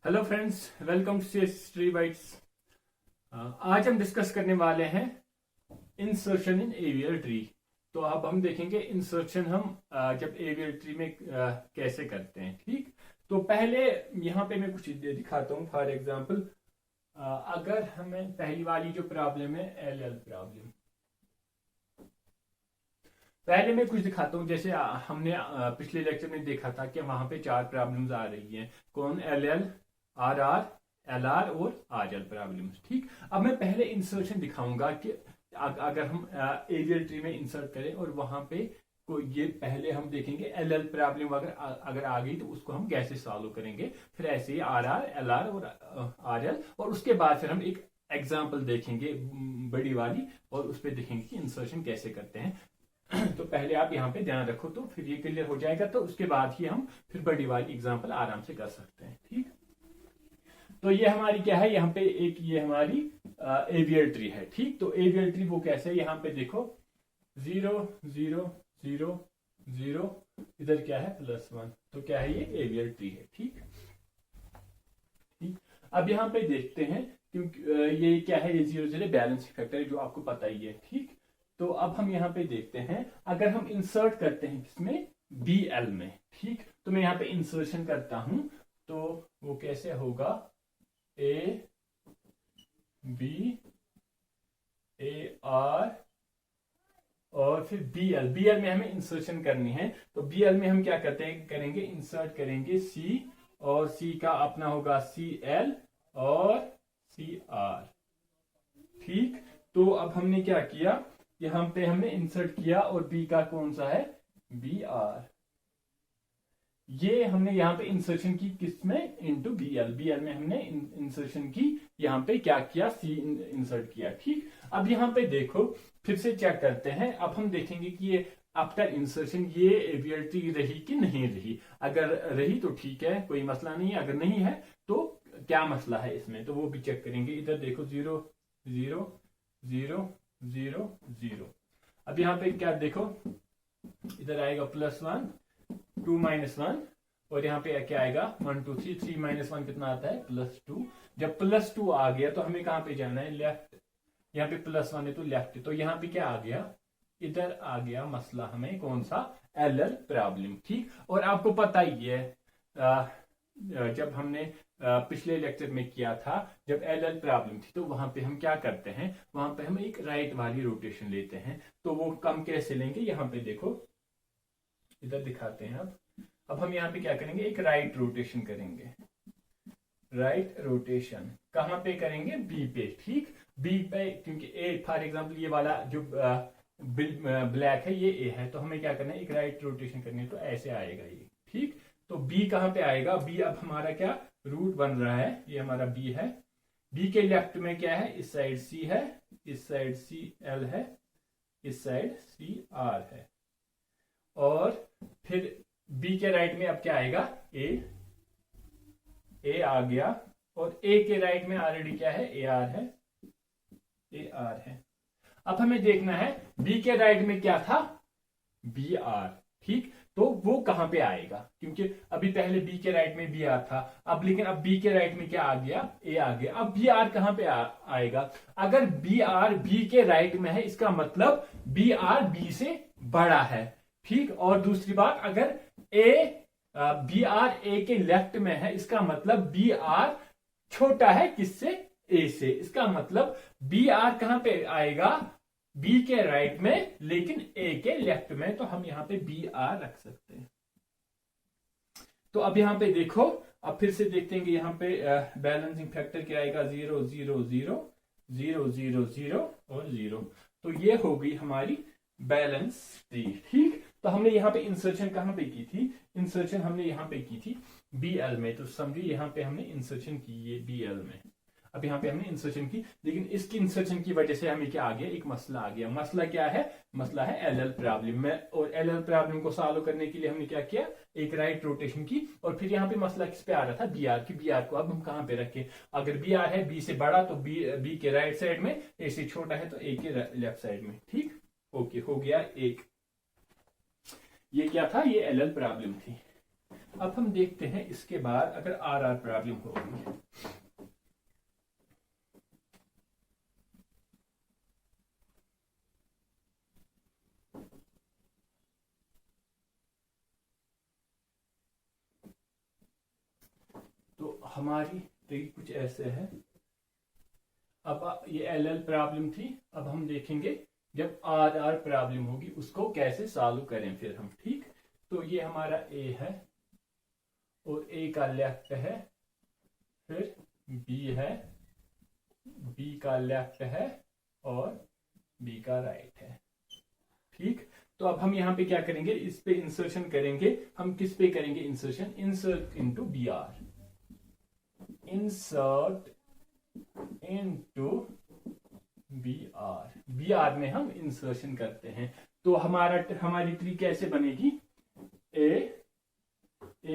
Hello friends, welcome to history bytes. आज हम discuss करने वाले हैं इंसर्शन इन एवियर ट्री। तो अब हम देखेंगे इंसर्शन हम जब एवियर ट्री में कैसे करते हैं। ठीक, तो पहले यहाँ पे मैं कुछ दिखाता हूँ। फॉर एग्जांपल, अगर हमें पहली वाली जो प्रॉब्लम है एल प्रॉब्लम, पहले मैं कुछ दिखाता हूँ। जैसे हमने पिछले लेक्चर में देखा था कि वहां पे चार प्रॉब्लम्स आ रही हैं। कौन? L R R, L R और आर एल प्रॉब्लम्स। ठीक, अब मैं पहले इंसर्शन दिखाऊंगा कि अगर हम एरियल ट्री में इंसर्ट करें और वहां पे ये पहले हम देखेंगे एल एल प्रॉब्लम अगर आ गई तो उसको हम कैसे सॉल्व करेंगे। फिर ऐसे ही आर आर, एल आर और आर एल, और उसके बाद फिर हम एक एग्जाम्पल देखेंगे बड़ी वाली और उस पर देखेंगे कि इंसर्शन कैसे करते हैं। तो पहले आप यहाँ पे ध्यान रखो तो फिर ये क्लियर हो जाएगा। तो उसके बाद ही हम फिर बड़ी वाली एग्जाम्पल आराम से कर सकते हैं। ठीक, तो ये हमारी क्या है, यहाँ पे एक ये हमारी एवियर ट्री है। ठीक, तो एवियर ट्री वो कैसे है, यहाँ पे देखो 0 0 0 0, इधर क्या है +1, तो क्या है ये एवियर ट्री है। ठीक, ठीक, अब यहाँ पे देखते हैं क्योंकि ये क्या है, ये 0 0 बैलेंस फैक्टर है जो आपको पता ही है। ठीक, तो अब हम यहाँ पे देखते हैं अगर हम इंसर्ट करते हैं किसमें, BL में। ठीक, तो मैं यहाँ पे इंसर्शन करता हूं तो वो कैसे होगा, A B A R और फिर BL में हमें इंसर्शन करनी है। तो BL में हम क्या करेंगे, इंसर्ट करेंगे C, और C का अपना होगा CL और CR। ठीक, तो अब हमने क्या किया, यहां पे हमने इंसर्ट किया और B का कौन सा है, BR। ये हमने यहाँ पे इंसर्शन की किसमें, इनटू BL में हमने इंसर्शन की, यहाँ पे क्या किया, C इंसर्ट किया। ठीक, अब यहाँ पे देखो फिर से चेक करते हैं। अब हम देखेंगे कि ये आफ्टर इंसर्शन ये एवियर ट्री रही कि नहीं रही। अगर रही तो ठीक है, कोई मसला नहीं है। अगर नहीं है तो क्या मसला है इसमें, तो वो भी चेक करेंगे। इधर देखो 0 0 0 0 0। अब यहाँ पे क्या देखो, इधर आएगा +1 2 -1, और यहाँ पे क्या आएगा 1 2 3 3 -1 कितना आता है, +2। जब +2 आ गया तो हमें कहां पे जाना है, लेफ्ट। यहाँ पे +1 है तो लेफ्ट। तो यहाँ पे क्या आ गया, इधर आ गया मसला हमें कौन सा, LL प्रॉब्लम। ठीक, और आपको पता ही है जब हमने पिछले लेक्चर में किया था, जब LL प्रॉब्लम थी तो वहां पे हम क्या करते हैं, वहां पे हम एक राइट वाली रोटेशन लेते हैं। तो वो कम कैसे लेंगे, यहाँ पे देखो, इधर दिखाते हैं। अब हम यहाँ पे क्या करेंगे, एक राइट रोटेशन करेंगे। राइट रोटेशन कहां पे करेंगे, B पे। ठीक, B पे, क्योंकि A फॉर एग्जांपल ये वाला जो ब्लैक है ये A है, तो हमें क्या करना है, एक राइट रोटेशन करनी है। तो ऐसे आएगा ये। ठीक, तो B कहां पे आएगा, B अब हमारा क्या रूट बन रहा है, ये हमारा B है। B के लेफ्ट में क्या है, इस साइड C है, इस साइड CL है, इस साइड CR है, और फिर B के राइट में अब क्या आएगा, A आ गया, और A के राइट में ऑलरेडी क्या है, AR है, AR है। अब हमें देखना है B के राइट में क्या था, BR। ठीक, तो वो कहां पे आएगा, क्योंकि अभी पहले B के राइट में BR था, अब लेकिन अब B के राइट में क्या आ गया, A आ गया। अब BR कहां पे आएगा, अगर BR B के राइट में है इसका मतलब BR B से बड़ा है। ठीक, और दूसरी बात, अगर BR A के लेफ्ट में है इसका मतलब BR छोटा है किससे, A से। इसका मतलब BR कहां पे आएगा, B के राइट में, लेकिन A के लेफ्ट में। तो हम यहां पे BR रख सकते हैं। तो अब यहां पे देखो, अब फिर से देखते हैं कि यहां पे बैलेंसिंग फैक्टर क्या आएगा, 0 0 0 0 0 0 और 0। तो ये हो गई हमारी बैलेंस ट्री। ठीक, तो हमने यहाँ पे इंसर्शन कहां पे की थी, इंसर्शन हमने यहाँ पे की थी BL में। तो समझिए यहाँ पे हमने इंसर्शन की ये BL में। अब यहाँ पे हमने इंसर्शन की, लेकिन इसकी इंसर्शन की वजह से हमें क्या आ गया, एक मसला आ गया। मसला क्या है, मसला है LL प्रॉब्लम में। और LL प्रॉब्लम को सॉल्व करने के लिए हमने क्या किया, एक राइट रोटेशन की। और फिर यहाँ पे मसला किस पे आ रहा था, BR की। BR को अब हम कहां पे रखें, अगर BR है B से बड़ा तो B के राइट साइड में, A से छोटा है तो A के लेफ्ट साइड में। ठीक, ओके, हो गया एक। ये क्या था, ये LL प्रॉब्लम थी। अब हम देखते हैं इसके बाद अगर आर आर प्रॉब्लम होगी। तो हमारी देखिए कुछ ऐसे है। अब ये एल एल प्रॉब्लम थी, अब हम देखेंगे जब आर आर प्रॉब्लम होगी उसको कैसे सॉल्व करें फिर हम। ठीक, तो ये हमारा ए है और ए का लेफ्ट है, फिर बी है, बी का लेफ्ट है और बी का राइट है। ठीक, तो अब हम यहां पे क्या करेंगे, इस पे इंसर्शन करेंगे। हम किस पे करेंगे insertion? Insert into B R, insert into B R में हम इंसर्शन करते हैं। तो हमारी ट्री कैसे बनेगी? ए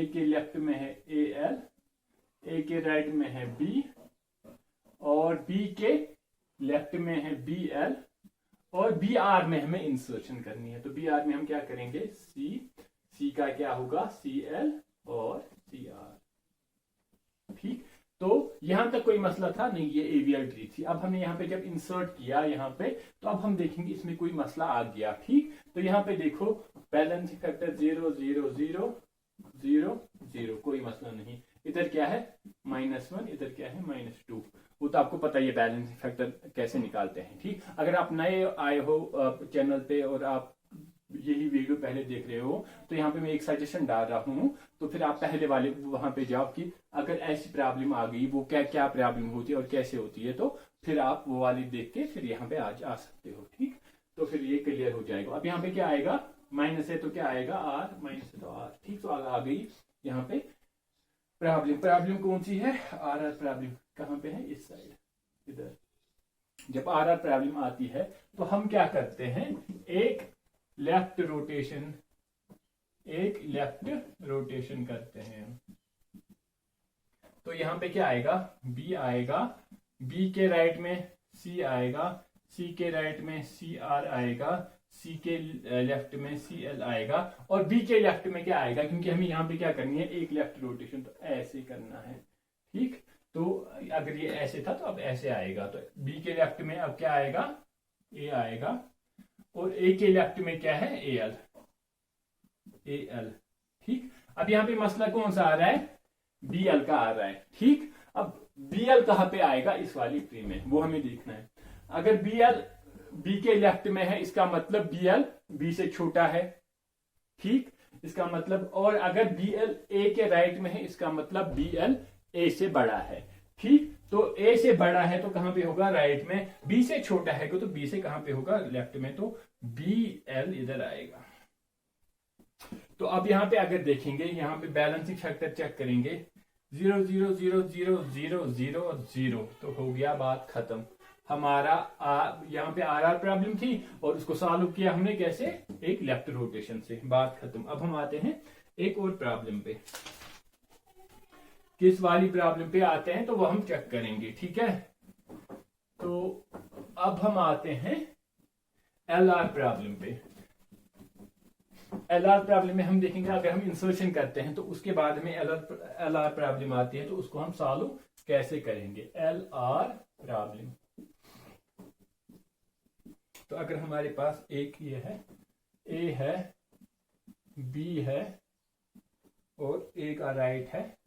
के लेफ्ट में है ए एल, ए के राइट में है बी, और बी के लेफ्ट में है बी एल, और बी आर में हमें इंसर्शन करनी है। तो बी आर में हम क्या करेंगे? सी का क्या होगा? सी एल और सी आर। ठीक, तो यहां तक कोई मसला था नहीं, ये एवीएल ट्री थी। अब हमने यहाँ पे जब इंसर्ट किया यहाँ पे, तो अब हम देखेंगे इसमें कोई मसला आ गया। ठीक, तो यहाँ पे देखो बैलेंसिंग फैक्टर 0 0 0 0 0, कोई मसला नहीं। इधर क्या है? -1, इधर क्या है? -2। वो तो आपको पता ही है बैलेंसिंग फैक्टर कैसे निकालते हैं। ठीक, अगर आप नए आए हो चैनल पे और आप यही वीडियो पहले देख रहे हो, तो यहाँ पे मैं एक सजेशन डाल रहा हूँ, तो फिर आप पहले वाले वहां पे जाओ कि अगर ऐसी प्रॉब्लम आ गई वो क्या क्या प्रॉब्लम होती है और कैसे होती है, तो फिर आप वो वाली देख के फिर यहाँ पे आज आ सकते हो। ठीक, तो फिर ये क्लियर हो जाएगा। अब यहाँ पे क्या आएगा? माइनस है तो क्या आएगा? आर, माइनस है तो आर। ठीक, तो आ गई यहाँ पे प्रॉब्लम कौन सी है? R R problem. कहाँ पे है? इस साइड, इधर। जब आर आर प्रॉब्लम आती है तो हम क्या करते हैं? एक लेफ्ट रोटेशन करते हैं। तो यहां पे क्या आएगा? बी आएगा, बी के राइट में सी आएगा, सी के राइट में सी आर आएगा, सी के लेफ्ट में सी एल आएगा, और बी के लेफ्ट में क्या आएगा? क्योंकि हमें यहां पे क्या करनी है? एक लेफ्ट रोटेशन, तो ऐसे करना है। ठीक, तो अगर ये ऐसे था तो अब ऐसे आएगा। तो बी के लेफ्ट में अब क्या आएगा? ए आएगा, और ए के लेफ्ट में क्या है? A L. ठीक, अब यहां पे मसला कौन सा आ रहा है? बी एल का आ रहा है। ठीक, अब बी एल कहां पे आएगा? इस वाली ट्री में, वो हमें देखना है। अगर बी एल बी के लेफ्ट में है, इसका मतलब बी एल बी से छोटा है। ठीक, इसका मतलब, और अगर बी एल ए के राइट में है, इसका मतलब बी एल ए से बड़ा है। ठीक, तो ए से बड़ा है तो कहां पे होगा? राइट में। बी से छोटा है तो बी से कहां पे होगा? लेफ्ट में। तो बी एल इधर आएगा। तो अब यहां पे अगर देखेंगे, यहां पे बैलेंसिंग फैक्टर चेक करेंगे, 0 0 0 0 0 0 और 0, तो हो गया, बात खत्म। हमारा यहाँ पे आर आर प्रॉब्लम थी और उसको सॉल्व किया हमने कैसे? एक लेफ्ट रोटेशन से, बात खत्म। अब हम आते हैं एक और प्रॉब्लम पे। किस वाली प्रॉब्लम पे आते हैं तो वो हम चेक करेंगे। ठीक है, तो अब हम आते हैं एल आर प्रॉब्लम पे। एल आर प्रॉब्लम में हम देखेंगे अगर हम इंसर्शन करते हैं तो उसके बाद में एल आर प्रॉब्लम आती है, तो उसको हम सॉल्व कैसे करेंगे? L R problem. तो अगर हमारे पास एक ये है, ए है, बी है, और ए का राइट है,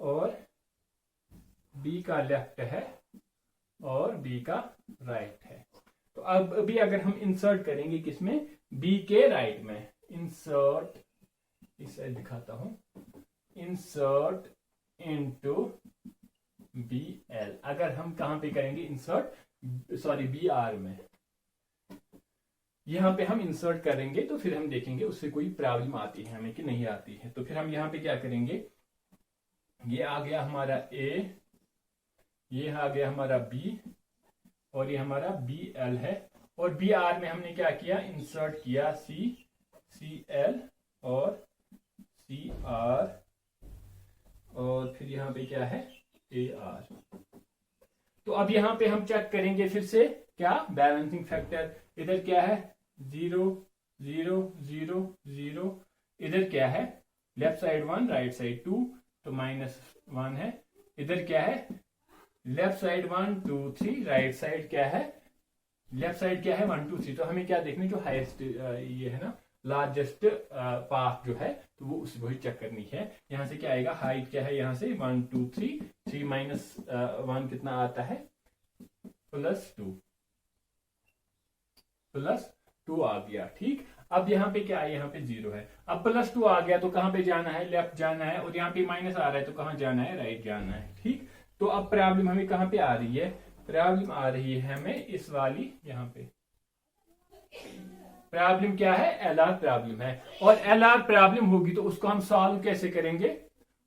और बी का लेफ्ट है, और बी का राइट है। तो अब अभी अगर हम इंसर्ट करेंगे किसमें? बी के राइट में। इंसर्ट, इस साइड दिखाता हूं, इंसर्ट इनटू बी एल। अगर हम कहां पे करेंगे इंसर्ट? सॉरी, बी आर में। यहां पे हम इंसर्ट करेंगे तो फिर हम देखेंगे उससे कोई प्रॉब्लम आती है हमें कि नहीं आती है। तो फिर हम यहां पे क्या करेंगे? ये आ गया हमारा ए, ये आ गया हमारा बी, और ये हमारा बी एल है, और बी आर में हमने क्या किया? इंसर्ट किया सी एल और सी आर, और फिर यहां पे क्या है? A R. तो अब यहां पे हम चेक करेंगे फिर से क्या? Balancing factor. इधर क्या है? 0 0 0 0, इधर क्या है? लेफ्ट साइड 1 राइट साइड 2 तो -1 है। इधर क्या है, लेफ्ट साइड 1 2 3 राइट साइड क्या है, लेफ्ट साइड क्या है 1 2 3। तो हमें क्या देखना, जो हाईएस्ट ये है ना लार्जेस्ट पाथ जो है तो वो उस वही चेक करनी है। यहां से क्या आएगा, हाइट क्या है यहाँ से 1 2 3 3 माइनस 1 कितना आता है +2 +2 आ गया। ठीक, अब यहाँ पे क्या है, यहाँ पे 0 है। अब +2 आ गया तो कहां पे जाना है, लेफ्ट जाना है, और यहाँ पे माइनस आ रहा है तो कहां जाना है, राइट जाना है। ठीक, तो अब प्रॉब्लम हमें कहां पे आ रही है, प्रॉब्लम आ रही है हमें इस वाली, यहाँ पे प्रॉब्लम क्या है, एलआर प्रॉब्लम है। और एलआर प्रॉब्लम होगी तो उसको हम सॉल्व कैसे करेंगे,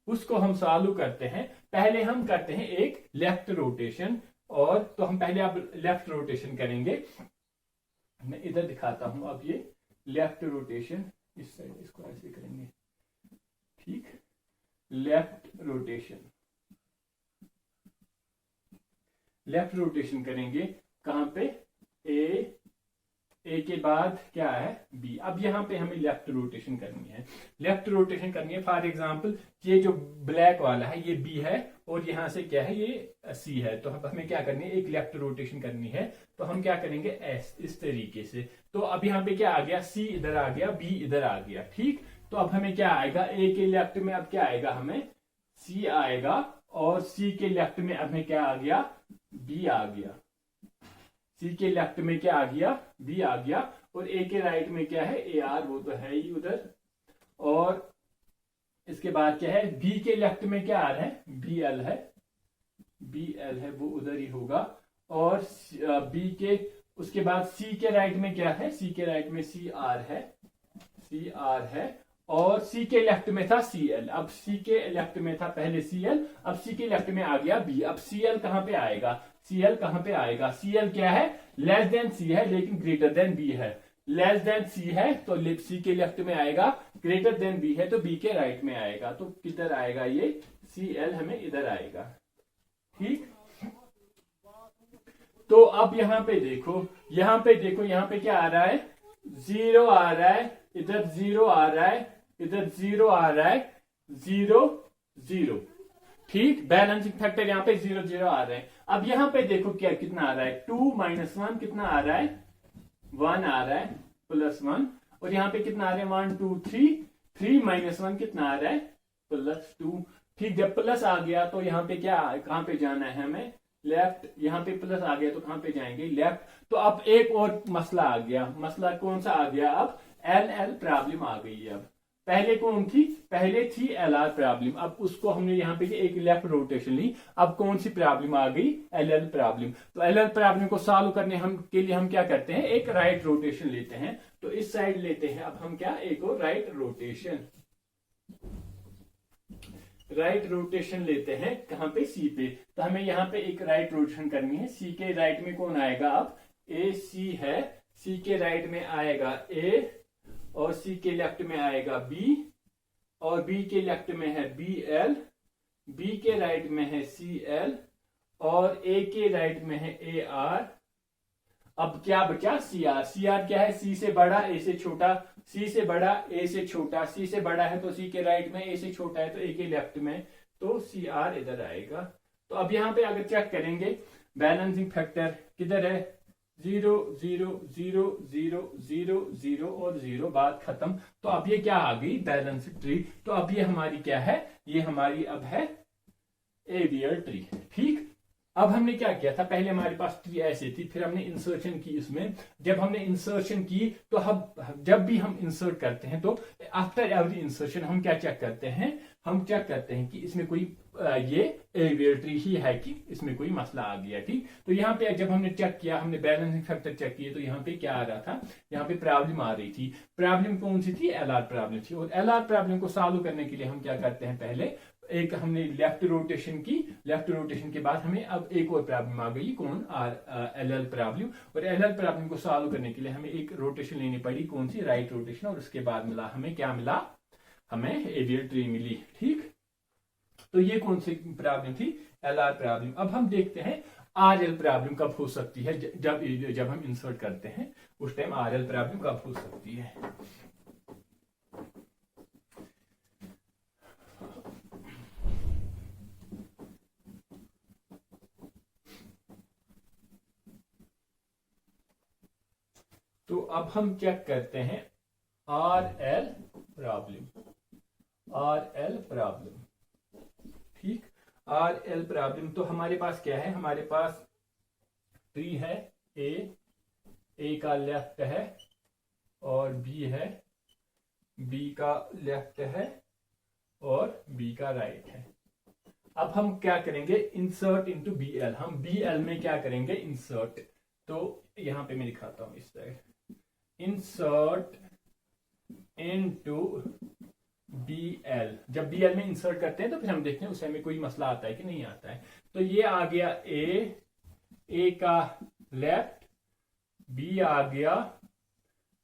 उसको हम सॉल्व करते हैं, पहले हम करते हैं एक लेफ्ट रोटेशन। और तो हम पहले अब लेफ्ट रोटेशन करेंगे, मैं इधर दिखाता हूं। अब ये लेफ्ट रोटेशन इस साइड, इसको ऐसे करेंगे। ठीक, लेफ्ट रोटेशन करेंगे कहां पे, ए के बाद क्या है बी। अब यहां पे हमें लेफ्ट रोटेशन करनी है, फॉर एग्जांपल ये जो ब्लैक वाला है ये बी है और यहां से क्या है ये सी है। तो हमें क्या करनी है, एक लेफ्ट रोटेशन करनी है। तो हम क्या करेंगे, एस इस तरीके से। तो अब यहाँ पे क्या आ गया, सी इधर आ गया, बी इधर आ गया। ठीक, तो अब हमें क्या आएगा, ए के लेफ्ट में अब क्या आएगा, हमें सी आएगा, और सी के लेफ्ट में अब हमें क्या आ गया, बी आ गया। सी के लेफ्ट में क्या आ गया, बी आ गया। और ए के राइट में क्या है, ए आर, वो तो है ही उधर। और इसके बाद क्या है, बी के लेफ्ट में क्या आ रहा है, बी एल है, वो उधर ही होगा। और बी के उसके बाद सी के राइट में क्या है, सी के राइट में सी आर है। और सी के लेफ्ट में था सी एल। अब सी के लेफ्ट में था पहले सी एल, अब सी के लेफ्ट में आ गया बी। अब सी एल कहां पे आएगा, सी एल क्या है, लेस देन सी है लेकिन ग्रेटर देन बी है। लेस देन सी है तो सी के लेफ्ट में आएगा, ग्रेटर देन बी है तो बी के राइट में आएगा। तो किधर आएगा ये, सी एल हमें इधर आएगा। ठीक, तो अब यहाँ पे देखो, यहाँ पे क्या आ रहा है, 0 आ रहा है, इधर 0 आ रहा है, इधर 0 आ रहा है, 0 0। ठीक, बैलेंसिंग फैक्टर यहाँ पे 0 0 आ रहे हैं। अब यहाँ पे देखो क्या कितना आ रहा है, 2 - 1 कितना आ रहा है, 1 आ रहा है, +1। और यहाँ पे कितना आ रहा है, 1 2 3 3 - 1 कितना आ रहा है, +2। ठीक, जब प्लस आ गया तो यहाँ पे क्या, कहां पे जाना है हमें, लेफ्ट। यहाँ पे प्लस आ गया तो कहां पे जाएंगे, लेफ्ट। तो अब एक और मसला आ गया, मसला कौन सा आ गया, अब एल प्रॉब्लम आ गई है। अब पहले कौन थी, पहले थी एल आर प्रॉब्लम। अब उसको हमने यहाँ पे एक लेफ्ट रोटेशन ली। अब कौन सी प्रॉब्लम आ गई, एल प्रॉब्लम। तो एल प्रॉब्लम को सॉल्व करने के लिए हम क्या करते हैं, एक राइट रोटेशन लेते हैं। तो इस साइड लेते हैं अब हम क्या, एक और राइट रोटेशन लेते हैं कहां पे, सी पे। तो हमें यहाँ पे एक राइट रोटेशन करनी है। सी के राइट में कौन आएगा, अब ए सी है, सी के राइट में आएगा ए, और सी के लेफ्ट में आएगा बी, और बी के लेफ्ट में है बी एल, बी के राइट में है सी एल, और ए के राइट में है ए आर। अब क्या बचा, सी आर। सी आर क्या है, सी से बड़ा ए से छोटा, सी से बड़ा ए से छोटा, सी से बड़ा है तो सी के राइट में, ए से छोटा है तो ए के लेफ्ट में, तो सी आर इधर आएगा। तो अब यहाँ पे अगर चेक करेंगे बैलेंसिंग फैक्टर किधर है, 0 0 0 0 0 0 और 0, बात खत्म। तो अब ये क्या आ गई, बैलेंसिंग ट्री। तो अब ये हमारी क्या है, ये हमारी अब है एवियर ट्री। ठीक, अब हमने क्या किया था, पहले हमारे पास ट्री ऐसे थी, फिर हमने इंसर्शन की इसमें। जब हमने इंसर्शन की तो हम जब भी हम इंसर्ट करते हैं तो आफ्टर एवरी इंसर्शन हम क्या चेक करते हैं, हम चेक करते हैं कि इसमें कोई ये एवियर ट्री ही है कि इसमें कोई मसला आ गया। ठीक, तो यहाँ पे जब हमने चेक किया, हमने बैलेंसिंग फैक्टर चेक किए, तो यहाँ पे क्या आ रहा था, यहाँ पे प्रॉब्लम आ रही थी। प्रॉब्लम कौन सी थी, एलआर प्रॉब्लम थी। और एलआर प्रॉब्लम को सॉल्व करने के लिए हम क्या करते हैं, पहले एक हमने लेफ्ट रोटेशन की, लेफ्ट रोटेशन के बाद हमें अब एक और प्रॉब्लम आ गई, कौन, एल प्रॉब्लम। और एल प्रॉब्लम को सॉल्व करने के लिए हमें एक रोटेशन लेनी पड़ी, कौन सी, राइट रोटेशन। और उसके बाद मिला हमें क्या मिला, हमें एवियर ट्री मिली। ठीक, तो ये कौन सी प्रॉब्लम थी, एल आर प्रॉब्लम। अब हम देखते हैं आर एल प्रॉब्लम कब हो सकती है, जब हम इंसर्ट करते हैं उस टाइम आर एल प्रॉब्लम कब हो सकती है। तो अब हम चेक करते हैं आर एल प्रॉब्लम। ठीक, आर एल प्रॉब्लम। तो हमारे पास क्या है, हमारे पास ट्री है, ए का लेफ्ट है और बी है, बी का लेफ्ट है और बी का राइट है। अब हम क्या करेंगे, इंसर्ट इनटू बी एल। हम बी एल में क्या करेंगे, इंसर्ट। तो यहां पे मैं दिखाता हूं इस side, insert into B L. जब बी एल में इंसर्ट करते हैं तो फिर हम देखते हैं उसमें कोई मसला आता है कि नहीं आता है। तो ये आ गया ए का लेफ्ट, बी आ गया,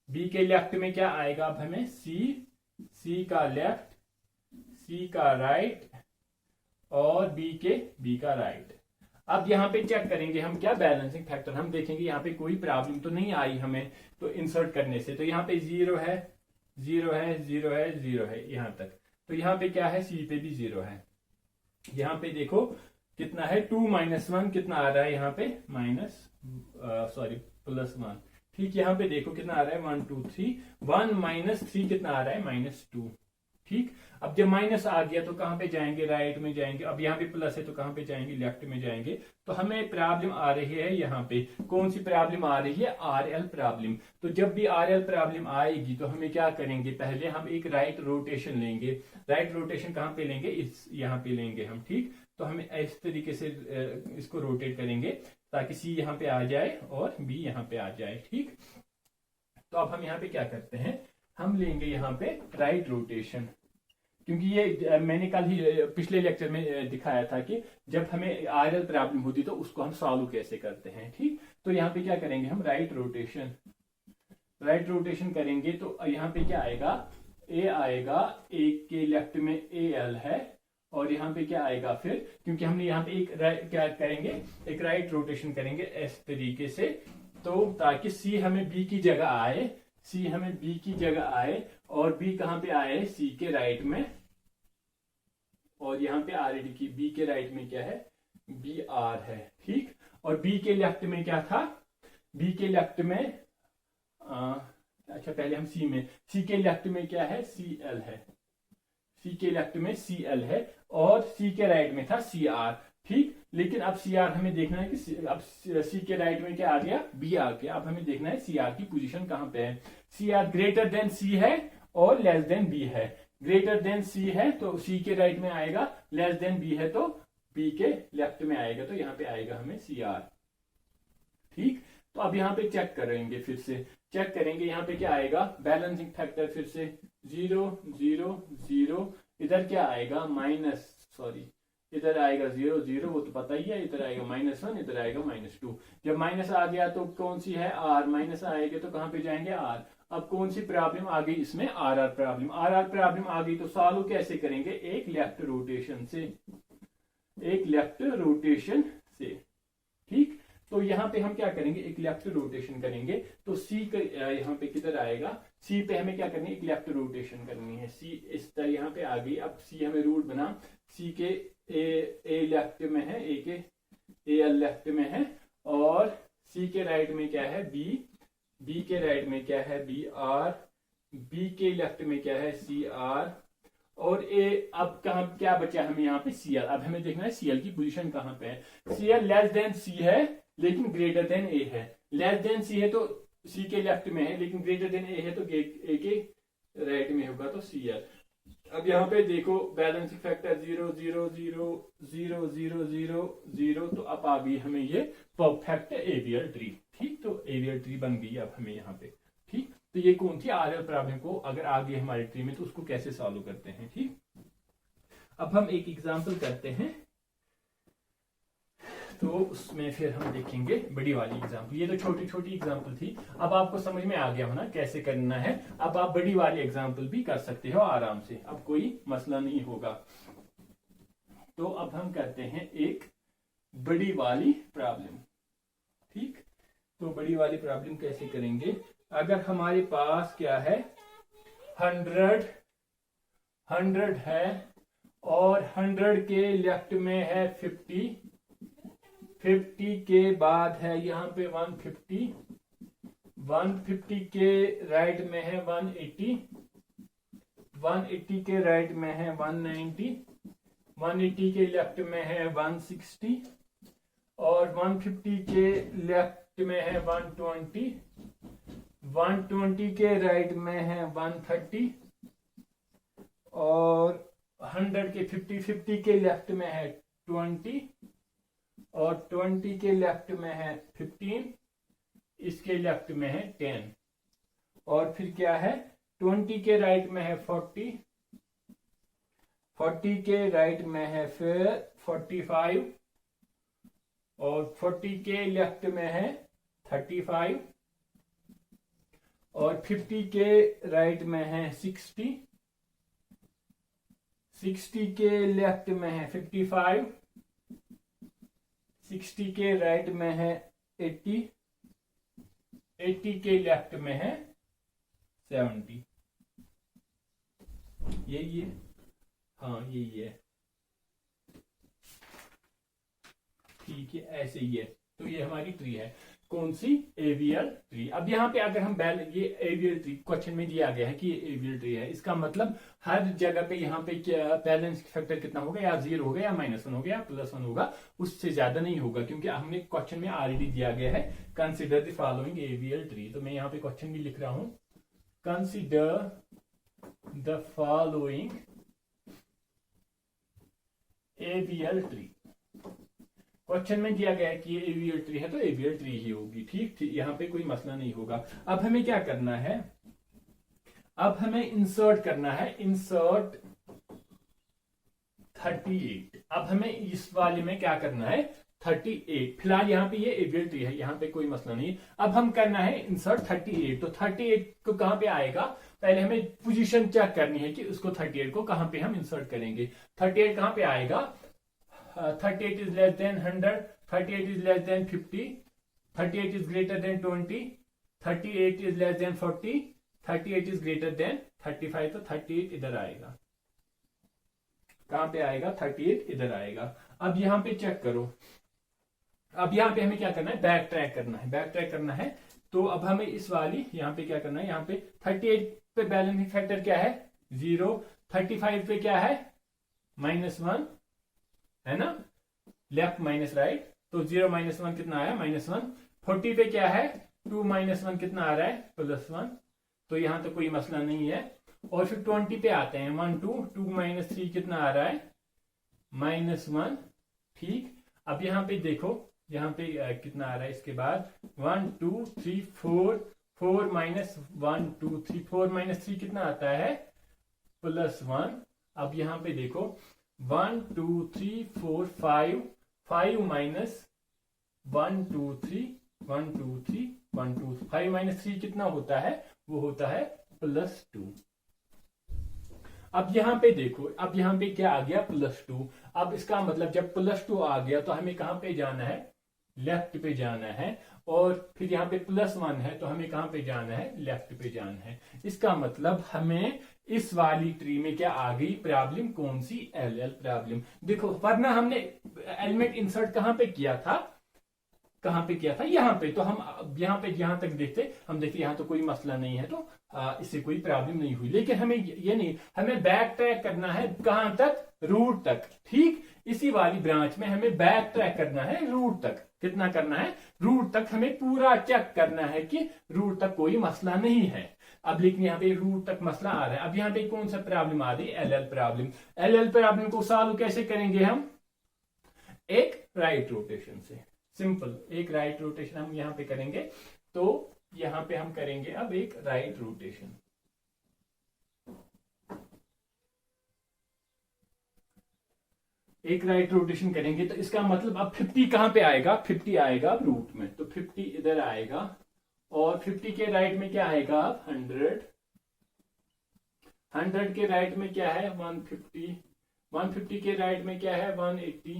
बी के लेफ्ट में क्या आएगा अब हमें, सी का लेफ्ट, सी का राइट और बी का राइट। अब यहां पे चेक करेंगे हम क्या, बैलेंसिंग फैक्टर। हम देखेंगे यहां पे कोई प्रॉब्लम तो नहीं आई हमें तो इंसर्ट करने से। तो यहां पे 0 है, 0 है, 0 है, 0 है यहां तक। तो यहां पे क्या है, सी पे भी 0 है। यहां पे देखो कितना है, 2 - 1 कितना आ रहा है यहाँ पे, +1। ठीक, यहाँ पे देखो कितना आ रहा है, 1 2 3, 1 - 3 कितना आ रहा है, -2। ठीक, अब जब माइनस आ गया तो कहां पे जाएंगे, राइट में जाएंगे। अब यहाँ पे प्लस है तो कहां पे जाएंगे, लेफ्ट में जाएंगे। तो हमें प्रॉब्लम आ रही है यहाँ पे, कौन सी प्रॉब्लम आ रही है, आर एल प्रॉब्लम। तो जब भी आर एल प्रॉब्लम आएगी तो हमें क्या करेंगे, पहले हम एक राइट रोटेशन लेंगे। राइट रोटेशन कहां पे लेंगे, इस यहाँ पे लेंगे हम। ठीक, तो हम इस तरीके से इसको रोटेट करेंगे ताकि सी यहाँ पे आ जाए और बी यहाँ पे आ जाए। ठीक, तो अब हम यहाँ पे क्या करते हैं, हम लेंगे यहाँ पे राइट रोटेशन। क्योंकि ये मैंने कल ही पिछले लेक्चर में दिखाया था कि जब हमें आर एल प्रॉब्लम होती तो उसको हम सॉल्व कैसे करते हैं। ठीक, तो यहाँ पे क्या करेंगे हम, राइट रोटेशन करेंगे। तो यहाँ पे क्या आएगा, ए आएगा, ए के लेफ्ट में ए एल है और यहाँ पे क्या आएगा फिर, क्योंकि हमने यहाँ पे एक क्या करेंगे, एक राइट रोटेशन करेंगे इस तरीके से, तो ताकि सी हमें बी की जगह आए, सी हमें बी की जगह आए और बी कहां पे आए, सी के राइट में। और यहाँ पे ऑलरेडी की बी के राइट में क्या है, बी आर है। ठीक, और बी के लेफ्ट में क्या था, बी के लेफ्ट में अच्छा पहले हम सी के लेफ्ट में क्या है, सी एल है, सी के लेफ्ट में सी एल है और सी के राइट में था सी आर। ठीक, लेकिन अब सी आर हमें देखना है कि अब सी के राइट में क्या आ गया, बी आ गया। अब हमें देखना है सी आर की पोजीशन कहां पे है। सी आर ग्रेटर देन सी है और लेस देन बी है। ग्रेटर देन सी है तो सी के राइट में आएगा, लेस देन बी है तो बी के लेफ्ट में आएगा। तो यहाँ पे आएगा हमें सी आर। ठीक, तो अब यहाँ पे चेक करेंगे, फिर से चेक करेंगे, यहाँ पे क्या आएगा, बैलेंसिंग फैक्टर फिर से 0 0 0। इधर क्या आएगा, इधर आएगा 0 0, वो तो पता ही है। इधर आएगा -1, इधर आएगा -2। जब माइनस आ गया तो कौन सी है, आर। माइनस आएगा तो कहां पे जाएंगे, आर। अब कौन सी प्रॉब्लम आ गई इसमें, R R problem. R R problem आ गई तो सॉल्व कैसे करेंगे, एक लेफ्ट रोटेशन से। ठीक, तो यहाँ पे हम क्या करेंगे, एक लेफ्ट रोटेशन करेंगे। तो सी यहाँ पे किधर आएगा, सी पे हमें क्या करनी है, एक लेफ्ट रोटेशन करनी है। सी इस तरह यहाँ पे आ गई। अब सी हमें रूट बना, सी के ए लेफ्ट में है, ए के ए एल लेफ्ट में है और सी के राइट में क्या है, बी के राइट में क्या है, बी आर, बी के लेफ्ट में क्या है, सी आर और ए। अब कहां क्या बचा हमें यहाँ पे, सी एल। अब हमें देखना है सी एल की पोजीशन कहां पे है। सी एल लेस देन सी है लेकिन ग्रेटर देन ए है। लेस देन सी है तो सी के लेफ्ट में है, लेकिन ग्रेटर देन ए है तो ए के राइट में होगा, तो सी एल। अब यहाँ पे देखो बैलेंसिंग फैक्टर 0 0 0 0 0 0 0। तो अब आ गई हमें ये परफेक्ट एवियल ट्री। ठीक, तो एवियल ट्री बन गई अब हमें यहाँ पे। ठीक, तो ये कौन थी, आर एल प्रॉब्लम को अगर आ गई हमारे ट्री में तो उसको कैसे सॉल्व करते हैं। ठीक, अब हम एक एग्जाम्पल करते हैं तो उसमें फिर हम देखेंगे बड़ी वाली एग्जाम्पल। ये तो छोटी छोटी एग्जाम्पल थी, अब आपको समझ में आ गया होना कैसे करना है। अब आप बड़ी वाली एग्जाम्पल भी कर सकते हो आराम से, अब कोई मसला नहीं होगा। तो अब हम करते हैं एक बड़ी वाली प्रॉब्लम। ठीक, तो बड़ी वाली प्रॉब्लम कैसे करेंगे, अगर हमारे पास क्या है, 100 है और 100 के लेफ्ट में है 50 के बाद है यहाँ पे 150, 150 के राइट में है 180, 180 के राइट में है 190, 180 के लेफ्ट में है 160 और 150 के लेफ्ट में है 120, 120 के राइट में है 130 और 100 के 50 के लेफ्ट में है 20 और 20 के लेफ्ट में है 15, इसके लेफ्ट में है 10 और फिर क्या है 20 के राइट में है 40, 40 के राइट में है फिर 45 और 40 के लेफ्ट में है 35 और 50 के राइट में है 60, 60 के लेफ्ट में है 55, 60 के राइट में है 80, 80 के लेफ्ट में है 70। यही है, हाँ यही है, ठीक है, ऐसे ही है। तो ये हमारी ट्री है, कौन सी? AVL tree. अब यहाँ पे अगर हम ये एवीएल ट्री क्वेश्चन में दिया गया है कि ये एवीएल ट्री है, इसका मतलब हर जगह पे यहाँ पे क्या बैलेंस फैक्टर कितना होगा, या 0 होगा या -1 होगा या +1 होगा, उससे ज्यादा नहीं होगा, क्योंकि हमने क्वेश्चन में ऑलरेडी दिया गया है consider the following AVL tree. तो मैं यहाँ पे क्वेश्चन भी लिख रहा हूं, consider the following AVL tree. Question में दिया गया है कि ये एवीएल ट्री है तो एवीएल ट्री ही होगी, ठीक, यहाँ पे कोई मसला नहीं होगा। अब हमें क्या करना है, अब हमें इंसर्ट करना है, इंसर्ट 38। अब हमें इस वाले में क्या करना है 38। फिलहाल यहाँ पे ये एवीएल ट्री है, यहाँ पे कोई मसला नहीं। अब हम करना है इंसर्ट 38। तो 38 को कहां पे आएगा, पहले हमें पोजीशन चेक करनी है कि उसको 38 को कहां पे हम इंसर्ट करेंगे। 38 कहां पे आएगा, 38 is less than 100, 38 is less than 50, 38 is greater than 20, 38 is less than 40, 38 is greater than 35। तो 38 इधर आएगा, कहां पे आएगा 38 इधर आएगा। अब यहां पे चेक करो, अब यहां पे हमें क्या करना है, बैक ट्रैक करना है, बैक ट्रैक करना है। तो अब हमें इस वाली यहां पे क्या करना है, यहां पे 38 पे बैलेंसिंग फैक्टर क्या है 0, 35 पे क्या है -1 है ना, लेफ्ट माइनस राइट, तो 0 -1 कितना आया -1। 40 पे क्या है 2 -1 कितना आ रहा है +1, तो यहां तो कोई मसला नहीं है। और फिर 20 पे आते हैं, 1 2 2 -3 कितना आ रहा है -1, ठीक। अब यहाँ पे देखो, यहाँ पे कितना आ रहा है, इसके बाद 1 2 3 4 4 -1 2 3 4 -3 कितना आता है +1। अब यहाँ पे देखो 1 2 3 4 5 5 -1 2 3 1 2 3 1 2 5 -3 कितना होता है, वो होता है +2। अब यहां पे देखो, अब यहां पे क्या आ गया +2। अब इसका मतलब जब +2 आ गया तो हमें कहां पे जाना है, लेफ्ट पे जाना है। और फिर यहाँ पे +1 है तो हमें कहां पे जाना है, लेफ्ट पे जाना है। इसका मतलब हमें इस वाली ट्री में क्या आ गई प्रॉब्लम, कौन सी, एलएल प्रॉब्लम। देखो वरना हमने एलिमेंट इंसर्ट कहां पे किया था, कहां पे किया था, यहाँ पे। तो हम यहाँ पे यहां तक देखते, हम देखते यहाँ तो कोई मसला नहीं है, तो इससे कोई प्रॉब्लम नहीं हुई। लेकिन हमें ये नहीं, हमें बैक ट्रैक करना है कहां तक, रूट तक, ठीक। इसी वाली ब्रांच में हमें बैक ट्रैक करना है रूट तक। कितना करना है, रूट तक हमें पूरा चेक करना है कि रूट तक कोई मसला नहीं है। अब लेकिन यहाँ पे रूट तक मसला आ रहा है। अब यहाँ पे कौन सा प्रॉब्लम आ रही है, एलएल प्रॉब्लम। एलएल प्रॉब्लम को सॉल्व कैसे करेंगे हम, एक राइट रोटेशन से, सिंपल एक राइट रोटेशन हम यहाँ पे करेंगे। तो यहाँ पे हम करेंगे अब एक राइट रोटेशन, एक राइट रोटेशन करेंगे। तो इसका मतलब अब 50 कहां पे आएगा, 50 आएगा अब रूट में, तो 50 इधर आएगा। और 50 के राइट में क्या आएगा अब 100, 100 के राइट में क्या है 150, 150 के राइट में क्या है 180,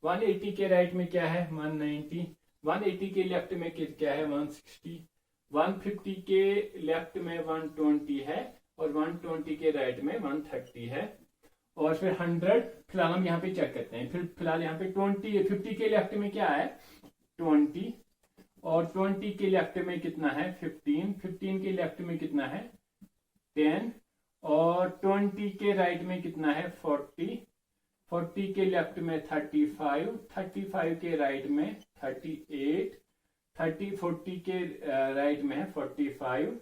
180 के राइट में क्या है 190, 180 के लेफ्ट में क्या है 160, 150 के लेफ्ट में 120 है और 120 के राइट में 130 है। और फिर 100 फिलहाल हम यहाँ पे चेक करते हैं। फिर फिलहाल यहाँ पे 50 के लेफ्ट में क्या है 20 और 20 के लेफ्ट में कितना है 15, 15 के लेफ्ट में कितना है 10, और 20 के राइट में कितना है 40, 40 के लेफ्ट में 35, 35 के राइट में 38, 40 के राइट में है 45,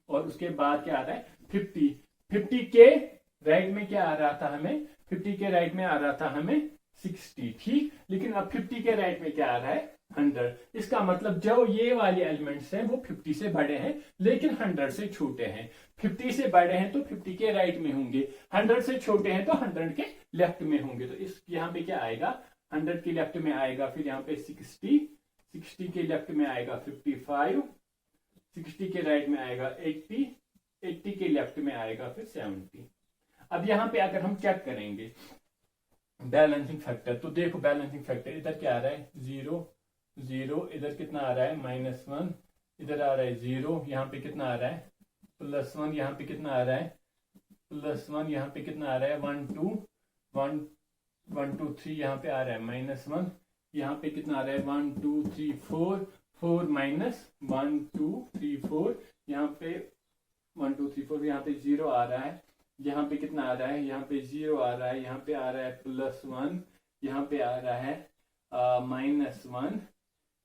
और उसके बाद क्या आ रहा है 50, 50 के राइट में क्या आ रहा था हमें 50 के राइट में आ रहा था हमें 60, ठीक। लेकिन अब 50 के राइट में क्या आ रहा है 100। इसका मतलब जो ये वाले एलिमेंट्स हैं वो 50 से बड़े हैं लेकिन 100 से छोटे हैं। 50 से बड़े हैं तो 50 के राइट में होंगे, 100 से छोटे हैं तो 100 के लेफ्ट में होंगे। तो इस यहाँ पे क्या आएगा 100 के लेफ्ट में आएगा, फिर यहाँ पे 60, 60 के लेफ्ट में आएगा 55, 60 के राइट में आएगा 80, 80 के लेफ्ट में आएगा फिर 70। अब यहाँ पे अगर हम चेक करेंगे बैलेंसिंग फैक्टर, तो देखो बैलेंसिंग फैक्टर इधर क्या आ रहा है 0 0, इधर कितना आ रहा है -1, इधर आ रहा है 0, यहाँ पे कितना आ रहा है +1, यहाँ पे कितना आ रहा है +1, यहाँ पे कितना आ रहा है 1 2 1 1 2 3, यहाँ पे आ रहा है -1, यहाँ पे कितना आ रहा है 1 2 3 4 4 -1 2 3 4, यहाँ पे 1 2 3 4, यहाँ पे 0 आ रहा है, यहाँ पे कितना आ रहा है यहाँ पे 0 आ रहा है, यहाँ पे आ रहा है +1, यहाँ पे आ रहा है -1,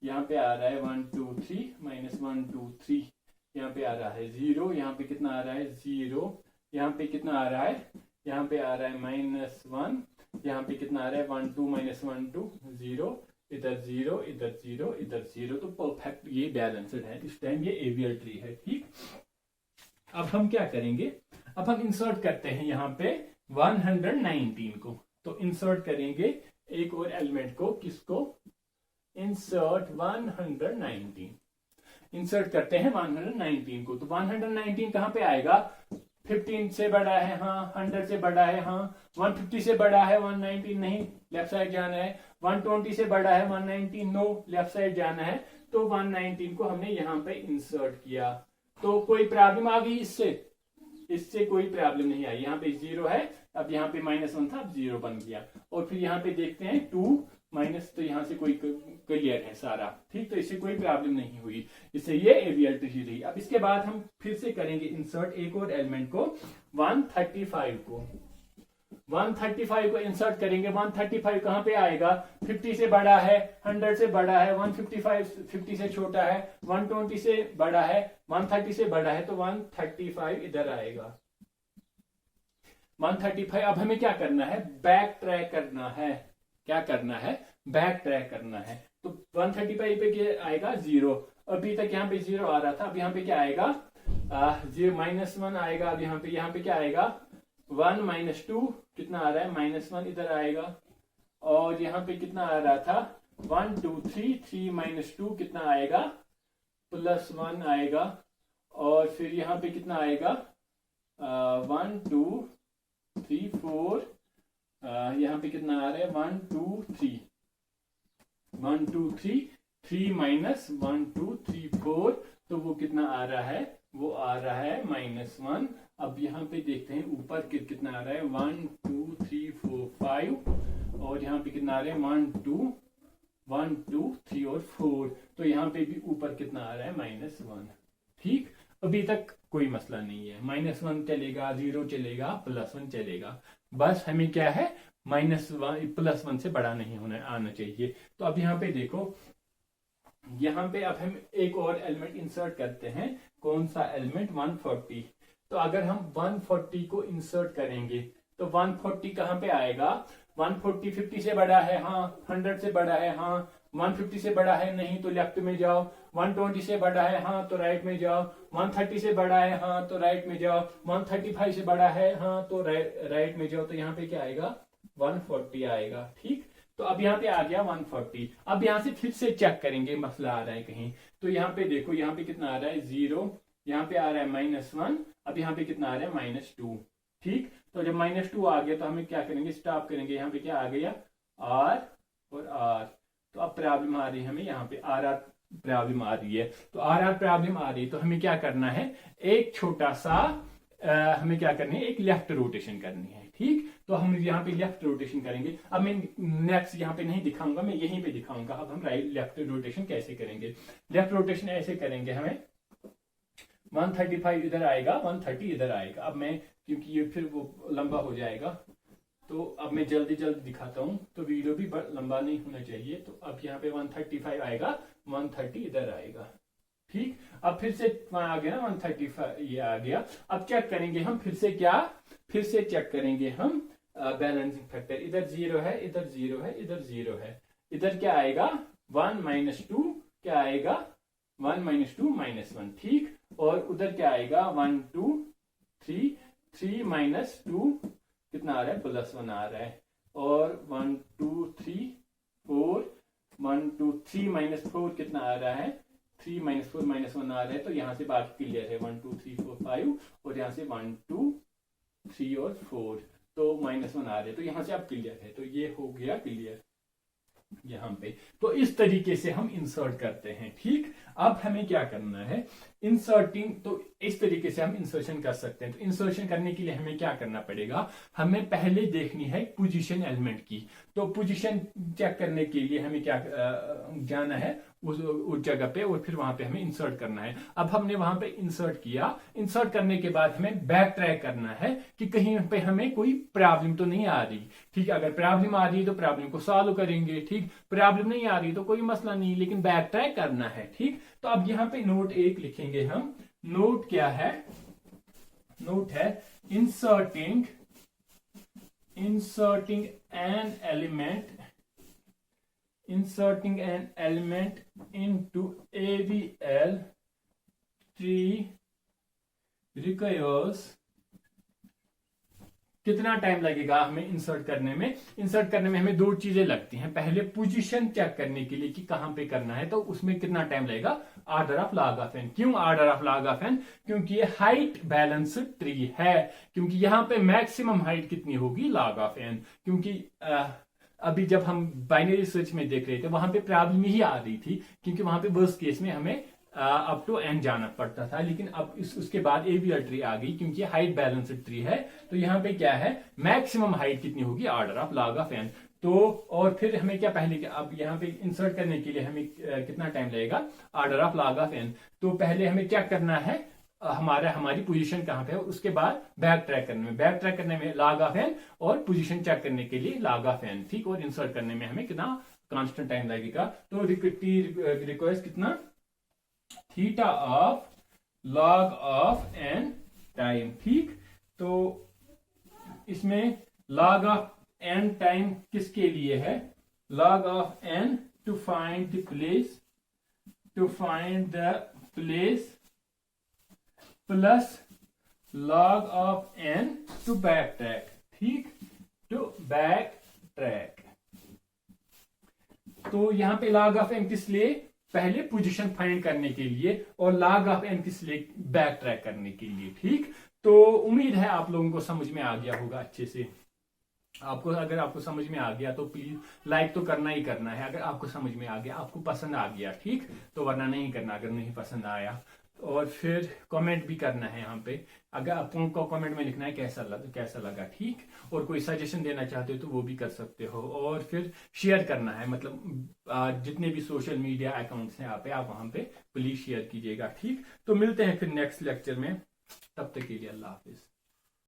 यहाँ पे आ रहा है 1 2 3 -1 2 3, यहाँ पे आ रहा है 0, यहाँ पे कितना आ रहा है 0, यहाँ पे कितना आ रहा है यहाँ पे आ रहा है -1, यहाँ पे कितना आ रहा है 1 2 -1 2 0, इधर 0 इधर 0 इधर 0। तो परफेक्ट ये बैलेंस्ड है, इस टाइम ये एवियल ट्री है, ठीक। अब हम क्या करेंगे, अब हम इंसर्ट करते हैं यहाँ पे 119 को। तो इंसर्ट करेंगे एक और एलिमेंट को, किसको इंसर्ट 119, इंसर्ट करते हैं 119 को। तो 119 कहां पे आएगा 15 से बड़ा है हाँ, 100 से बड़ा है हाँ, 150 से बड़ा है 119 नहीं, लेफ्ट साइड जाना है, 120 से बड़ा है 119 नो, लेफ्ट साइड जाना है। तो 119 को हमने यहाँ पे इंसर्ट किया। तो कोई प्रॉब्लम आ गई इससे, इससे कोई प्रॉब्लम नहीं आई। यहाँ पे 0 है, अब यहाँ पे -1 था, अब 0 बन गया। और फिर यहाँ पे देखते हैं 2 माइनस, तो यहाँ से कोई क्लियर है सारा, ठीक। तो इससे कोई प्रॉब्लम नहीं हुई, इससे ये एवियल ट्री रही। अब इसके बाद हम फिर से करेंगे इंसर्ट एक और एलिमेंट को 135 को, 135 को इंसर्ट करेंगे। 135 कहां पे आएगा 50 से बड़ा है, 100 से बड़ा है, 155 50 से छोटा है, 120 से बड़ा है, 130 से बड़ा है, तो 135 इधर आएगा 135। अब हमें क्या करना है बैक ट्रैक करना है, क्या करना है बैक ट्रैक करना है। तो 135 पे आएगा 0, अभी तक यहाँ पे 0 आ रहा था, अब यहाँ पे क्या आएगा 0 -1 आएगा। अब यहाँ पे क्या आएगा 1 -2 कितना आ रहा है -1 इधर आएगा। और यहाँ पे कितना आ रहा था 1 2 3 3 -2 कितना आएगा +1 आएगा। और फिर यहाँ पे कितना आएगा 1 2 3 4, यहाँ पे कितना आ रहा है 1 2 3 1 2 3 3 -1 2 3 4, तो वो कितना आ रहा है वो आ रहा है -1। अब यहाँ पे देखते हैं ऊपर कितना आ रहा है 1 2 3 4 5, और यहाँ पे कितना आ रहा है 1 2 3 और 4, तो यहाँ पे भी ऊपर कितना आ रहा है -1, ठीक। अभी तक कोई मसला नहीं है, -1 चलेगा, 0 चलेगा, +1 चलेगा, बस हमें क्या है +1 से बड़ा नहीं होना आना चाहिए। तो अब यहाँ पे देखो, यहाँ पे अब हम एक और एलिमेंट इंसर्ट करते हैं, कौन सा एलिमेंट 140। तो अगर हम 140 को इंसर्ट करेंगे तो 140 कहां पे आएगा 140 50 से बड़ा है हाँ, 100 से बड़ा है हाँ, 150 से बड़ा है नहीं तो लेफ्ट में जाओ, 120 से बड़ा है हाँ तो राइट में जाओ, 130 से बड़ा है हाँ तो राइट में जाओ, 135 से बड़ा है हाँ तो राइट में जाओ। तो यहाँ पे क्या आएगा 140 आएगा, ठीक। तो अब यहाँ पे आ गया 140। अब यहाँ से फिर से चेक करेंगे मसला आ रहा है कहीं। तो यहाँ पे देखो, यहाँ पे कितना आ रहा है 0, यहाँ पे आ रहा है -1, अब यहाँ पे कितना आ रहा है -2, ठीक। तो जब -2 आ गया तो हमें क्या करेंगे स्टॉप करेंगे। यहाँ पे क्या आ गया R और R, तो अब प्रॉब्लम आ रही है हमें, यहाँ पे RR प्रॉब्लम आ रही है। तो RR प्रॉब्लम आ रही है तो हमें क्या करना है, एक छोटा सा हमें क्या करनी है, एक लेफ्ट रोटेशन करनी है, ठीक। तो हम यहाँ पे लेफ्ट रोटेशन करेंगे। अब मैं नेक्स्ट यहाँ पे नहीं दिखाऊंगा, मैं यहीं पे दिखाऊंगा। अब हम राइट लेफ्ट रोटेशन कैसे करेंगे। लेफ्ट रोटेशन ऐसे करेंगे, हमें 135 इधर आएगा, 130 इधर आएगा। अब मैं, क्योंकि ये फिर वो लंबा हो जाएगा, तो अब मैं जल्दी जल्दी दिखाता हूं, तो वीडियो भी लंबा नहीं होना चाहिए। तो अब यहाँ पे 135 आएगा, 130 इधर आएगा, ठीक। अब फिर से वहां आ गया ना 135, ये आ गया। अब चेक करेंगे हम फिर से, क्या फिर से चेक करेंगे हम बैलेंसिंग फैक्टर। इधर 0 है, इधर 0 है, इधर 0 है। इधर क्या आएगा 1 - 2, क्या आएगा 1 - 2 -1, ठीक। और उधर क्या आएगा 1 2 3, 3 - 2 कितना आ रहा है, +1 आ रहा है। और 1 2 3 4, 1 2 3 - 4 कितना आ रहा है, 3 - 4 -1 आ रहा है। तो यहां से बात क्लियर है, 1 2 3 4 5, और यहां से 1 2 3 और 4, तो -1 आ रहे हैं। तो यहां से अब क्लियर है, तो ये हो गया क्लियर यहां पे। तो इस तरीके से हम इंसर्ट करते हैं, ठीक। अब हमें क्या करना है, इंसर्टिंग, तो इस तरीके से हम इंसर्शन कर सकते हैं। तो इंसर्शन करने के लिए हमें क्या करना पड़ेगा, हमें पहले देखनी है पोजीशन एलिमेंट की। तो पोजीशन चेक करने के लिए हमें क्या जाना है उस जगह पे, और फिर वहां पे हमें इंसर्ट करना है। अब हमने वहां पे इंसर्ट किया, इंसर्ट करने के बाद हमें बैक ट्रैक करना है कि कहीं पे हमें कोई प्रॉब्लम तो नहीं आ रही, ठीक है। अगर प्रॉब्लम आ रही है तो प्रॉब्लम को सॉल्व करेंगे, ठीक। प्रॉब्लम नहीं आ रही तो कोई मसला नहीं, लेकिन बैक ट्रैक करना है, ठीक। तो अब यहाँ पे नोट 1 लिखेंगे हम। नोट क्या है, नोट है inserting an element, inserting an element into AVL tree requires, कितना टाइम लगेगा हमें इंसर्ट करने में। इंसर्ट करने में हमें 2 चीजें लगती हैं। पहले पोजीशन चेक करने के लिए कि कहां पे करना है, तो उसमें कितना टाइम लगेगा, order of log of n। क्यों order of log of n, क्योंकि ये हाइट बैलेंस्ड ट्री है। क्योंकि यहां पे मैक्सिमम हाइट कितनी होगी, log ऑफ n। क्योंकि अभी जब हम बाइनरी सर्च में देख रहे थे, वहां पे प्रॉब्लम ही आ रही थी, क्योंकि वहां पे वर्स्ट केस में हमें अप टू n जाना पड़ता था। लेकिन अब उसके बाद एवीएल ट्री आ गई, क्योंकि हाइट बैलेंस्ड ट्री है। तो यहाँ पे क्या है, मैक्सिमम हाइट कितनी होगी, order of log of n। तो और फिर हमें क्या पहले, अब यहाँ पे इंसर्ट करने के लिए हमें कितना टाइम लगेगा, order of log of n। तो पहले हमें चेक करना है हमारी पोजीशन कहां पे है, उसके बाद बैक ट्रैक करने में log ऑफ n, और पोजीशन चेक करने के लिए log ऑफ n, ठीक। और इंसर्ट करने में हमें कितना कांस्टेंट टाइम लगेगा। तो रिक्वेस्ट कितना, theta of log of n time, ठीक। तो इसमें log ऑफ n टाइम किसके लिए है, log of n to find the place plus log of n to backtrack, ठीक, टू बैक ट्रैक। तो यहां पे log ऑफ n किस लिए, पहले पोजीशन फाइंड करने के लिए, और log ऑफ n किस लिए, बैक ट्रैक करने के लिए, ठीक। तो उम्मीद है आप लोगों को समझ में आ गया होगा अच्छे से। अगर आपको समझ में आ गया तो प्लीज लाइक तो करना ही करना है, अगर आपको समझ में आ गया, आपको पसंद आ गया, ठीक। तो वरना नहीं करना अगर नहीं पसंद आया। और फिर कमेंट भी करना है यहाँ पे, अगर आपको कमेंट में लिखना है कैसा लगा, ठीक। और कोई सजेशन देना चाहते हो तो वो भी कर सकते हो। और फिर शेयर करना है, मतलब जितने भी सोशल मीडिया अकाउंट्स हैं आप वहां पे प्लीज शेयर कीजिएगा, ठीक। तो मिलते हैं फिर नेक्स्ट लेक्चर में, तब तक के लिए अल्लाह हाफिज।